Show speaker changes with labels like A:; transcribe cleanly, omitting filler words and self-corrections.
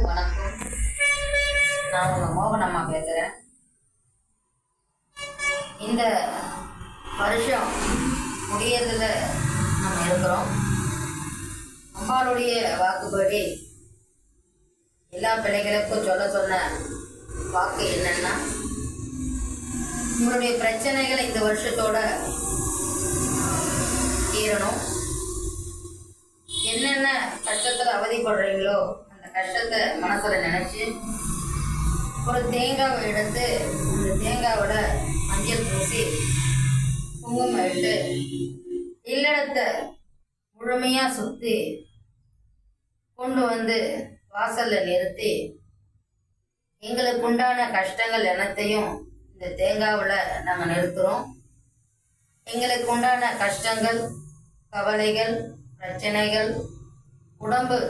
A: அனைவருக்கும் வணக்கம். நான் உங்க மோகனம்மா பேசுறேன். இந்த வருஷம் முடியறதுல நம்ம இருக்கிறோம். அம்மாளுடைய வாக்குப்படி எல்லா பிள்ளைகளுக்கும் சொன்ன வாக்கு என்னன்னா, உங்களுடைய பிரச்சனைகளை இந்த வருஷத்தோட தீரணும். என்னென்ன கஷ்டத்துல அவதிப்படுறீங்களோ அந்த கஷ்டத்தை மனசுல நினைச்சு ஒரு தேங்காவை எடுத்து அந்த தேங்காவோட மஞ்சள் பூசி குங்குமம் இட்டு இல்லடத்தை முழுமையா சுத்தி கொண்டு வந்து வாசல்ல நிறுத்தி எங்களுக்கு உண்டான கஷ்டங்கள் அனைத்தையும் இந்த தேங்காவில் நாங்கள் நிறுத்துறோம். எங்களுக்கு உண்டான கஷ்டங்கள், கவலைகள், பிரச்சனைகள், உடம்பு